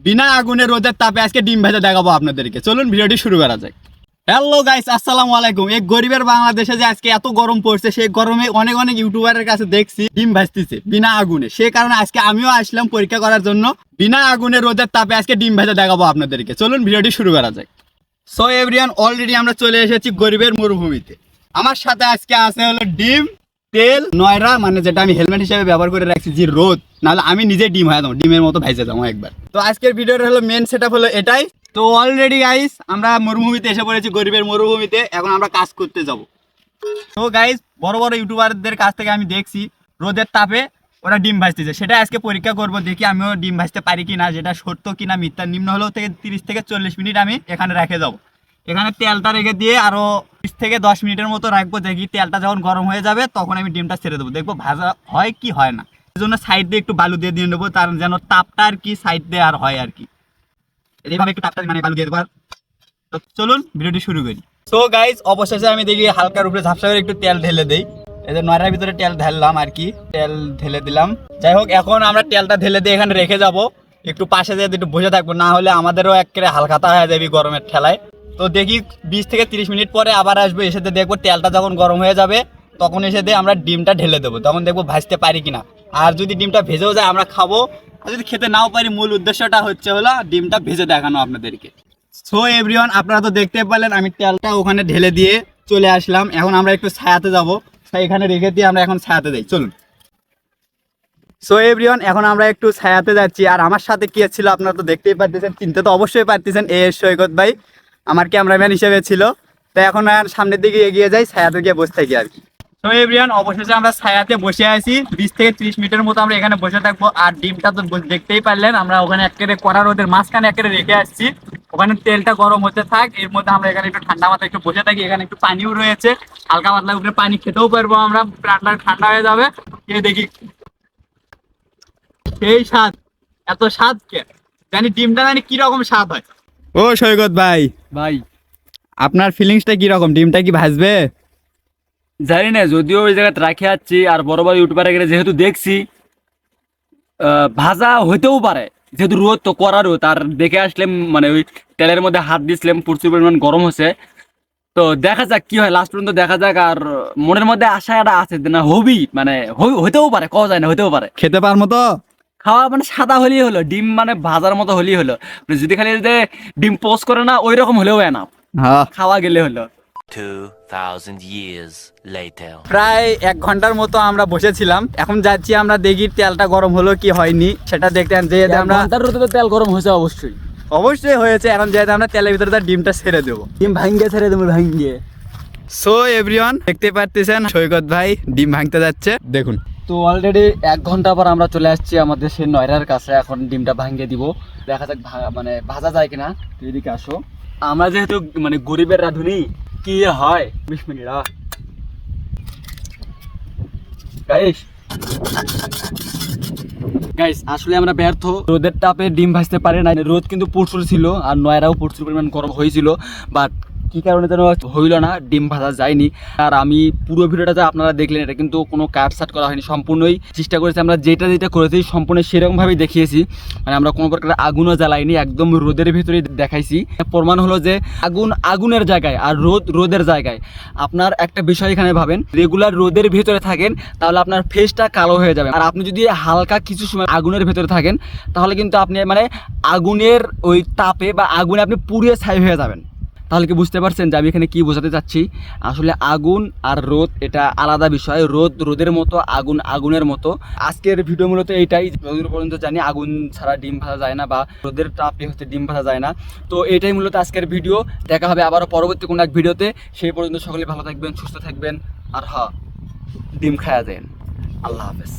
বিনা আগুনে রোদের তাপে আজকে ডিম ভেজে দেখাবো আপনাদেরকে। চলুন ভিডিওটি শুরু করা যাক। হ্যালো গাইস, আসসালামু আলাইকুম। এই গরিবের বাংলাদেশে যে আজকে এত গরম পড়ছে, সেই গরমে অনেক অনেক ইউটিউবারের কাছে দেখছি ডিম ভাজতেছে বিনা আগুনে। সেই কারণে আজকে আমিও আসলাম পরীক্ষা করার জন্য। বিনা আগুনে রোদের তাপে আজকে ডিম ভেজে দেখাবো আপনাদেরকে। চলুন ভিডিওটি শুরু করা যাক। সো এভরিওয়ান, অলরেডি আমরা চলে এসেছি গরিবের মরুভূমিতে। আমার সাথে আজকে আছে হলো ডিম, তেল, নয়রা, মানে যেটা আমি হেলমেট হিসেবে ব্যবহার করে রাখছি, যে রোদ, নাহলে আমি নিজে ডিম হয়ে যাবো, ডিমের মতো ভেজে যাবো একবার। তো আজকের ভিডিওর হলো মেন সেটআপ হলো এটাই। তো অলরেডি গাইস আমরা মরুভূমিতে এসে পড়েছি, গরিবের মরুভূমিতে। এখন আমরা কাজ করতে যাব। তো গাইস, বড় বড় ইউটিউবারদের কাছ থেকে আমি দেখছি রোদের তাপে ওরা ডিম ভাজতেছে। সেটা আজকে পরীক্ষা করব, দেখি আমিও ডিম ভাজতে পারি কিনা, যেটা সত্য কিনা মিথ্যা। নিম্ন হলেও থেকে 30 থেকে 40 মিনিট আমি এখানে রেখে যাবো। এখানে তেলটা রেখে দিয়ে আরো 20 থেকে 10 মিনিটের মতো রাখবো। দেখি তেলটা যখন গরম হয়ে যাবে তখন আমি ডিমটা ছেড়ে দেবো, দেখবো ভাজা হয় কি হয় না। এই জন্য সাইড দিয়ে একটু বালু দিয়ে নেবো, তার যেন তাপটা আর কি সাইড দিয়ে আর হয় আর কি। এইভাবে একটু তাপটা মানে বালু দিয়ে দেবো। তো চলুন ভিডিওটি শুরু করি। সো গাইজ, অবশেষে আমি দেখি হালকার উপরে ঝাপসা করে একটু তেল ঢেলে দেই। এই যে নয়রার ভিতরে তেল ঢেললাম আর কি, তেল ঢেলে দিলাম। যাই হোক, এখন আমরা তেলটা ঢেলে দিয়ে এখানে রেখে যাব। একটু পাশে দিয়ে একটু বসে থাকবো, না হলে আমাদেরও একেবারে হালকাতা হয়ে যাবে গরমের ঠেলায়। তো দেখি 20 থেকে 30 মিনিট পরে আবার আসবো, এসে দেখবো তেলটা যখন গরম হয়ে যাবে তখন এসে দিয়ে আমরা ডিমটা ঢেলে দেবো। তখন দেখবো ভাজতে পারি কিনা। আর যদি ডিমটা ভেজেও যায় আমরা খাবো, আর যদি খেতে নাও পারি, মূল উদ্দেশ্যটা হচ্ছে হলো ডিমটা ভেজে দেখানো আপনাদেরকে। সো এভরিওয়ান, আপনারা তো দেখতে পেলেন আমি তেলটা ওখানে ঢেলে দিয়ে চলে আসলাম। এখন আমরা একটু ছায়াতে যাব, এখানে রেখে দিয়ে আমরা এখন ছায়াতে যাই। চলুন। সো এভরিওয়ান, এখন আমরা একটু ছায়াতে যাচ্ছি। আর আমার সাথে কি ছিল আপনারা তো দেখতেই পারতেছেন, চিনতে তো অবশ্যই পারতেছেন, সৈকত ভাই আমার ক্যামেরাম্যান হিসেবে ছিল। তো এখন আর সামনের দিকে এগিয়ে যাই, ছায়াতে গিয়ে বসে থাকি আর কি। তো এভরিওয়ান, অবশেষে আমরা ছায়াতে বসে আছি। 20 থেকে 30 মিনিটের মতো আমরা এখানে বসে থাকবো। আর ডিমটা তো দেখতেই পারলেন, আমরা ওখানে একেবারে কড়া রোদের মাঝখানে একেবারে রেখে আসছি। ওখানে তেলটা গরম হতে থাক, এর মধ্যে আমরা এখানে একটু ঠান্ডা মাথায় একটু বসে থাকি। এখানে একটু পানিও রয়েছে, হালকা পাতলা উপরে পানি খেতেও পারবো আমরা, প্রাণটা ঠান্ডা হয়ে যাবে। দেখি সেই স্বাদ, এত স্বাদ কে জানি ডিমটা জানি কিরকম স্বাদ হয়। ও সৈকত ভাই, ভাই আপনার ফিলিংসটা কিরকম? ডিমটা কি ভাজবে? জানি না, যদিও ওই জায়গায় রাখে যাচ্ছি আর বড় বড় ইউটিউবারে গেলে যেহেতু দেখছি ভাজা হইতেও পারে, যেহেতু রোদ তো কড়া রোদ। আর দেখে আসলাম মানে ওই তেলের মধ্যে হাত দিয়েছিলাম, প্রচুর পরিমাণ গরম হচ্ছে। তো দেখা যাক কি হয়, লাস্ট পর্যন্ত দেখা যাক। আর মনের মধ্যে আশা একটা আছে যে না হবি, মানে হইতেও পারে, কওয়া যায় না, হইতেও পারে। খেতে পারবো তো? খাওয়া মানে সাদা হলেই হলো, ডিম মানে ভাজার মতো হলেই হলো। যদি খালি যে ডিম পোস্ট করে না ওই রকম হলেও না, হ্যাঁ, খাওয়া গেলে হলো। 2000 years later. প্রায় 1 ঘন্টার মতো আমরা বসেছিলাম। এখন যাচ্ছি আমরা, দেখি তেলটা গরম হলো কি হয়নি সেটা দেখতে। যেহেতু আমরা তেল গরম হয়েছে অবশ্যই অবশ্যই হয়েছে, এখন যেহেতু আমরা তেলের ভিতরে তার ডিমটা ছেড়ে দেবো। ডিম ভাঙ্গে ছেড়ে দেবো, ভাঙ্গে। সো এভরিওয়ান, দেখতে পারতেছেন সৈকত ভাই ডিম ভাঙতে যাচ্ছে, দেখুন। তো অলরেডি 1 ঘন্টা পর আমরা চলে আসছি আমাদের সেই নয়রার কাছে। এখন ডিমটা ভাঙ্গে দিব, দেখা যাক মানে ভাজা যায় কিনা। তুই এদিকে আসো, আমরা যেহেতু মানে গরিবের রাঁধুনি, কি হয় 20 মিনিট গাইস। আসলে আমরা ব্যর্থ, রোদের তাপে ডিম ভাজতে পারে না। রোদ কিন্তু প্রচুর ছিল আর নয়রাও প্রচুর পরিমাণ গরম হয়েছিল, বাট কি কারণে যেন হইল না, ডিম ভাজা যায়নি। আর আমি পুরো ভিডিওটা যা আপনারা দেখলেন, এটা কিন্তু কোনো কাটসাট করা হয়নি, সম্পূর্ণই চেষ্টা করেছি আমরা যেটা করেছি সম্পূর্ণ সেরকমভাবেই দেখিয়েছি। মানে আমরা কোনো প্রকার আগুনও জ্বালাইনি, একদম রোদের ভিতরেই দেখাইছি। প্রমাণ হলো যে আগুনের জায়গায় আর রোদের জায়গায়। আপনার একটা বিষয় এখানে ভাবেন, রেগুলার রোদের ভিতরে থাকেন তাহলে আপনার ফেসটা কালো হয়ে যাবে। আর আপনি যদি হালকা কিছু সময় আগুনের ভেতরে থাকেন তাহলে কিন্তু আপনি মানে আগুনের ওই তাপে বা আগুনে আপনি পুড়িয়ে ছাই হয়ে যাবেন। তাহলে কি বুঝতে পারছেন যে আমি এখানে কি বোঝাতে চাচ্ছি? আসলে আগুন আর রোদ এটা আলাদা বিষয়। রোদের মতো, আগুন আগুনের মতো। আজকের ভিডিও মূলত এইটাই, যতদূর পর্যন্ত জানি আগুন ছাড়া ডিম ভাজা যায় না বা রোদের তাপে হচ্ছে ডিম ভাজা যায় না। তো এটাই মূলত আজকের ভিডিও। দেখা হবে আবারও পরবর্তী কোনো এক ভিডিওতে। সেই পর্যন্ত সকলে ভালো থাকবেন, সুস্থ থাকবেন, আর ডিম খাওয়া দেন। আল্লাহ হাফেজ।